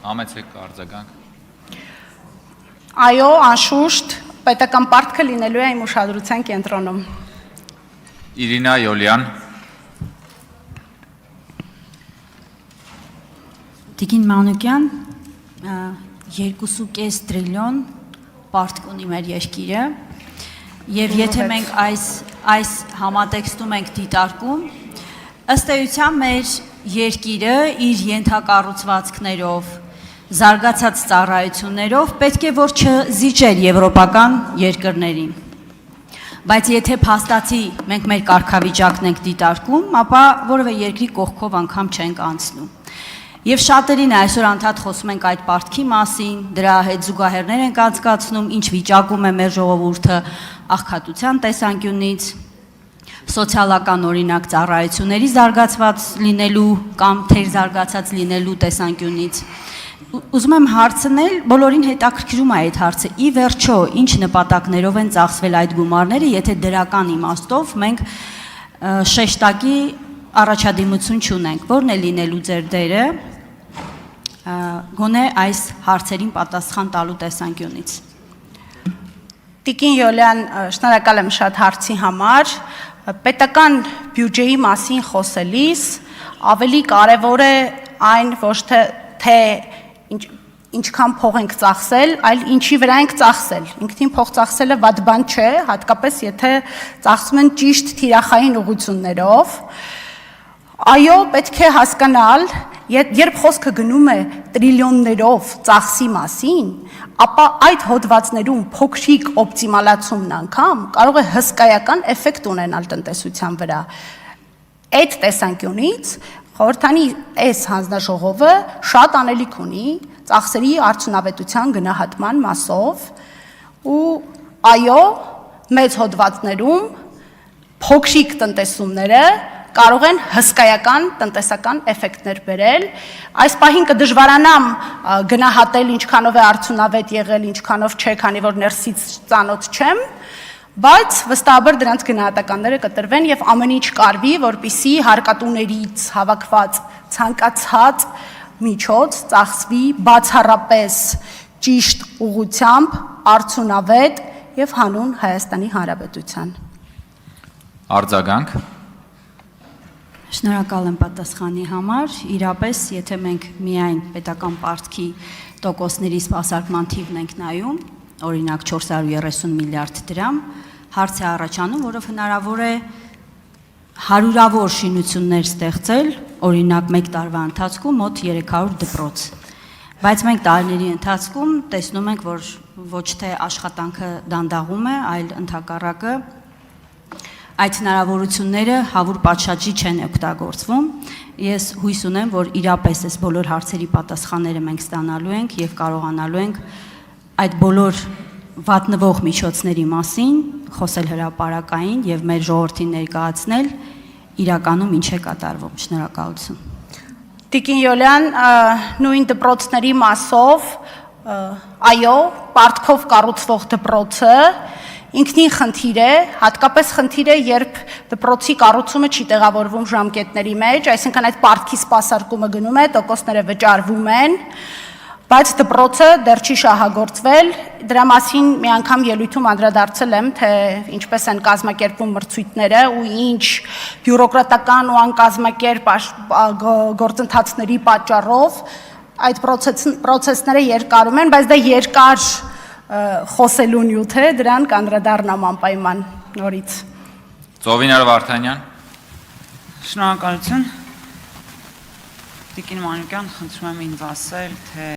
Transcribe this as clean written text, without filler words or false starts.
Համեցեք արձագանք։ Այո, անշուշտ, պետական պարտքը լինելու է իմ ուշադրության կենտրոնում։ Իրինա Յոլյան։ Տիկին Մանուկյան, 2.5 տրիլիոն պարտք ունի մեր երկիրը, եւ եթե մենք այս համատեքստում ենք դիտարկում, ըստ էության մեր երկիրը իր ենթակառուցվածքներով, զարգացած ծառայություններով պետք է որ չզիջեր եվրոպական երկրներին։ Բայց եթե փաստացի մենք մեր կարգավիճակն ենք դիտարկում, ապա որևէ երկրի կողքով անգամ չենք անցնում։ Եվ շատերին այսօր անդադ խոսում ենք այդ պարտքի մասին, դրա հետ զուգահեռներ ենք անցկացնում, ինչ վիճակում է մեր ժողովուրդը աղքատության տեսանկյունից, սոցիալական օրինակ ծառայությունների զարգացված լինելու կամ թերզարգացած լինելու տեսանկյունից։ Ուզում եմ հարցնել, բոլորին հետաքրքրում է այդ հարցը, ի վերջո ինչ նպատակներով են ծախսվել այդ գումարները, եթե դրական իմաստով մենք շեշտակի առաջադիմություն չունենք, որն է լինելու ձեր դերը գոնե այս հարցերին պատասխան տալու տեսանկյունից։ Տիկին Յոլյան, շնորհակալ եմ շատ հարցի համար, պետական բյուջեի մասին խոսելիս ավելի կարևոր է այն ոչ թե ինչքան փող ենք ծախսել, այլ ինչի վրա ենք ծախսել։ Ինքնին փող ծախսելը վատ բան չէ, հատկապես եթե ծախսում են ճիշտ թիրախային ուղղություններով։ Այո, պետք է հասկանալ, երբ խոսքը գնում է տրիլիոններով ծախսի մասին, ապա այդ հոդվածներում փոքրիկ օպտիմալացումն անգամ կարող է հսկայական էֆեկտ ունենալ տնտեսության վրա։ Այդ տեսանկյունից խորհրդանի այս հանձնաժողովը շատ անելիք ունի ծախսերի արդյունավետության գնահատման մասով ու այո, մեծ հոդվածներում փոքրիկ տնտեսումները կարող են հսկայական տնտեսական էֆեկտներ բերել։ Այս պահին կդժվարանամ գնահատել ինչքանով է արդյունավետ եղել, ինչքանով չէ, քանի որ ներսից ծանոթ չեմ, բայց վստահաբար դրանց գնահատականները կտրվեն եւ ամեն ինչ կարվի, որպիսի հարկատուներից հավաքված ցանկացած միջոց ծախսվի բացառապես ճիշտ ուղղությամբ, արդյունավետ եւ հանուն Հայաստանի Հանրապետության։ Արձագանք։ Շնորհակալ եմ պատասխանի համար, իրապես եթե մենք միայն պետական պարտքի տոկոսների սպասարկման թիվն ենք նայում, օրինակ 430 միլիարդ դրամ, հարց է առաջանում, որով հնարավոր է հարյուրավոր շինություններ ստեղծել, օրինակ մեկ տարվա ընթացքում մոտ 300 դպրոց։ Բայց մենք տարիների ընթացքում տեսնում ենք, որ ոչ թե աշխատանքը դանդաղում է, այլ ընդհակառակը այդ հնարավորությունները հավուր պատշաճի չեն օգտագործվում։ Ես հույս ունեմ, որ իրապես այս բոլոր հարցերի պատասխանները մենք ստանալու ենք եւ կարողանալու ենք այդ բոլոր վատնվող միջոցների մասին խոսել հրապարակային եւ մեր ժողովրդին ներկայացնել իրականում ինչ է կատարվում։ Շնորհակալություն։ Տիկին Յոլյան, նույն դպրոցների մասով, այո, պարտքով կառուցվող դպրոցը ինքնին խնդիր է, հատկապես խնդիր է, երբ դպրոցի կառուցումը չի տեղավորվում ժամկետների մեջ, այսինքն այդ պարտքի սպասարկումը գնում է, տոկոսները վճարվում են, բայց դպրոցը դեռ չի շահագործվել, դրա մասին մի անգամ ելույթում անդրադարձել եմ, թե ինչպես են կազմակերպվում մրցույթները ու ինչ բյուրոկրատական ու անկազմակերպ գործընթացների պատճառով այդ պրոցեսները երկարում են, բայց դա երկար խոսելու նյութ է, դրան կանդրադառնամ անպայման նորից։ Ծովինար Վարդանյան։ Շնորհակալություն։ Տիկին Մանուկյան, խնդրում եմ ինձ ասել, թե